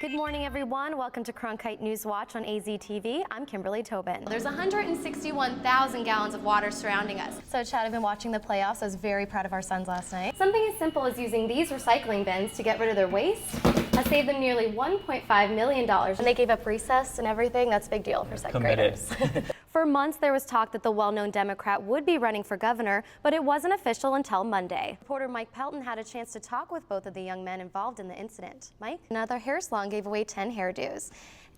Good morning, everyone. Welcome to Cronkite News Watch on AZTV. I'm Kimberly Tobin. There's 161,000 gallons of water surrounding us. So, Chad, I've been watching the playoffs. I was very proud of our Suns last night. Something as simple as using these recycling bins to get rid of their waste has saved them nearly $1.5 million. And they gave up recess and everything. That's a big deal for second graders. For months, there was talk that the well-known Democrat would be running for governor, but it wasn't official until Monday. Reporter Mike Pelton had a chance to talk with both of the young men involved in the incident. Mike, another hair salon gave away 10 hairdos.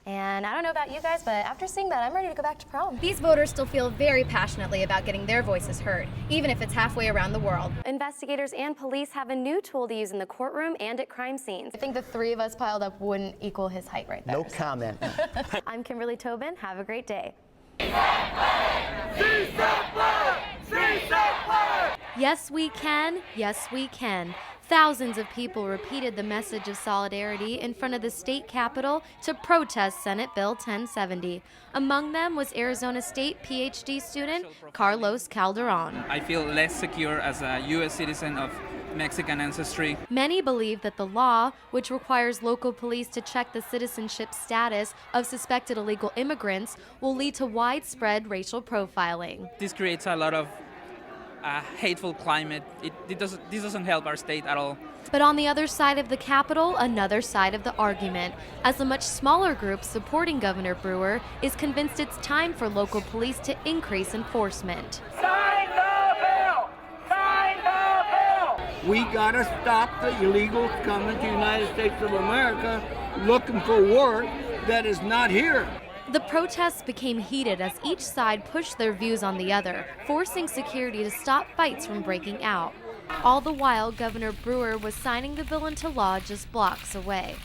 And I don't know about you guys, but after seeing that, I'm ready to go back to prom. These voters still feel very passionately about getting their voices heard, even if it's halfway around the world. Investigators and police have a new tool to use in the courtroom and at crime scenes. I think the three of us piled up wouldn't equal his height right there. No comment. I'm Kimberly Tobin. Have a great day. Yes, we can. Yes, we can. Thousands of people repeated the message of solidarity in front of the state capitol to protest Senate Bill 1070. Among them was Arizona State PhD student Carlos Calderon. I feel less secure as a U.S. citizen of Mexican ancestry. Many believe that the law, which requires local police to check the citizenship status of suspected illegal immigrants, will lead to widespread racial profiling. This creates a lot of hateful climate. This doesn't help our state at all. But on the other side of the Capitol, another side of the argument, as a much smaller group supporting Governor Brewer is convinced it's time for local police to increase enforcement. Sign the bill! Sign the bill! We gotta stop the illegals coming to the United States of America looking for work that is not here. The protests became heated as each side pushed their views on the other, forcing security to stop fights from breaking out. All the while, Governor Brewer was signing the bill into law just blocks away.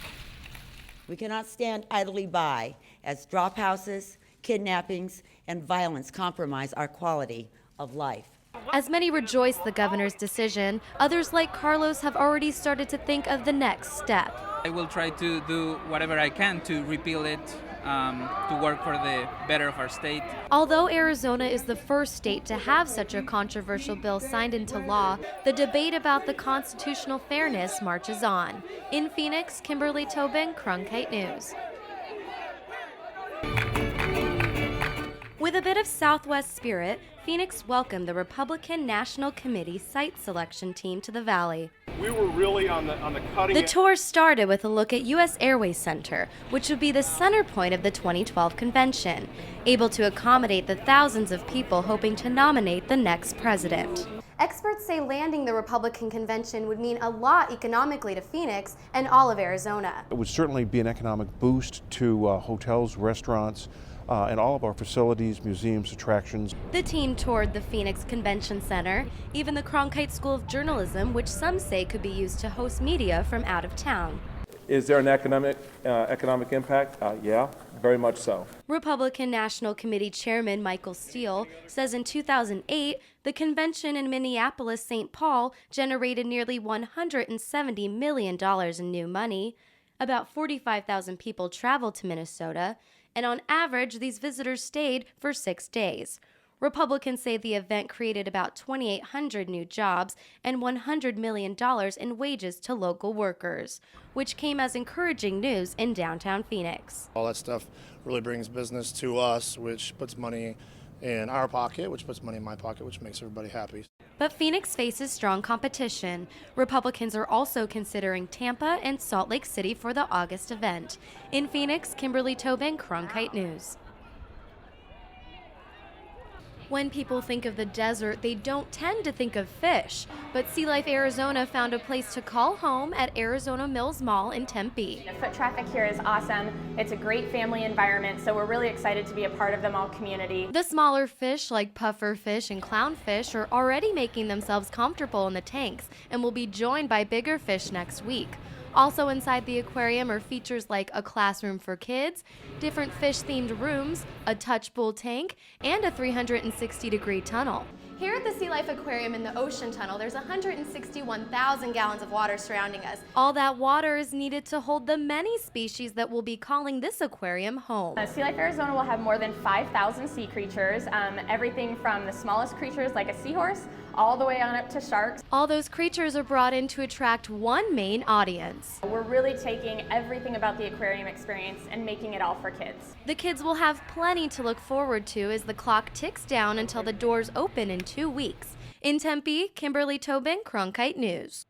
We cannot stand idly by as drop houses, kidnappings, and violence compromise our quality of life. As many rejoice the governor's decision, others like Carlos have already started to think of the next step. I will try to do whatever I can to repeal it, to work for the better of our state. Although Arizona is the first state to have such a controversial bill signed into law, the debate about the constitutional fairness marches on. In Phoenix, Kimberly Tobin, Cronkite News. With a bit of Southwest spirit, Phoenix welcomed the Republican National Committee site selection team to the Valley. We were really on the cutting edge. The tour started with a look at U.S. Airways Center, which would be the center point of the 2012 convention, able to accommodate the thousands of people hoping to nominate the next president. Experts say landing the Republican convention would mean a lot economically to Phoenix and all of Arizona. It would certainly be an economic boost to hotels, restaurants, and all of our facilities, museums, attractions. The team toured the Phoenix Convention Center, even the Cronkite School of Journalism, which some say could be used to host media from out of town. Is there an economic impact? Yeah, very much so. Republican National Committee Chairman Michael Steele says in 2008, the convention in Minneapolis-St. Paul generated nearly $170 million in new money. About 45,000 people traveled to Minnesota, and on average, these visitors stayed for 6 days. Republicans say the event created about 2,800 new jobs and $100 million in wages to local workers, which came as encouraging news in downtown Phoenix. All that stuff really brings business to us, which puts money in our pocket, which puts money in my pocket, which makes everybody happy. But Phoenix faces strong competition. Republicans are also considering Tampa and Salt Lake City for the August event. In Phoenix, Kimberly Tobin, Cronkite News. When people think of the desert, they don't tend to think of fish. But Sea Life Arizona found a place to call home at Arizona Mills Mall in Tempe. The foot traffic here is awesome. It's a great family environment, so we're really excited to be a part of the mall community. The smaller fish like puffer fish and clownfish are already making themselves comfortable in the tanks and will be joined by bigger fish next week. Also inside the aquarium are features like a classroom for kids, different fish-themed rooms, a touch pool tank, and a 360-degree tunnel. Here at the Sea Life Aquarium in the Ocean Tunnel, there's 161,000 gallons of water surrounding us. All that water is needed to hold the many species that will be calling this aquarium home. Sea Life Arizona will have more than 5,000 sea creatures, everything from the smallest creatures like a seahorse all the way on up to sharks. All those creatures are brought in to attract one main audience. We're really taking everything about the aquarium experience and making it all for kids. The kids will have plenty to look forward to as the clock ticks down until the doors open in 2 weeks. In Tempe, Kimberly Tobin, Cronkite News.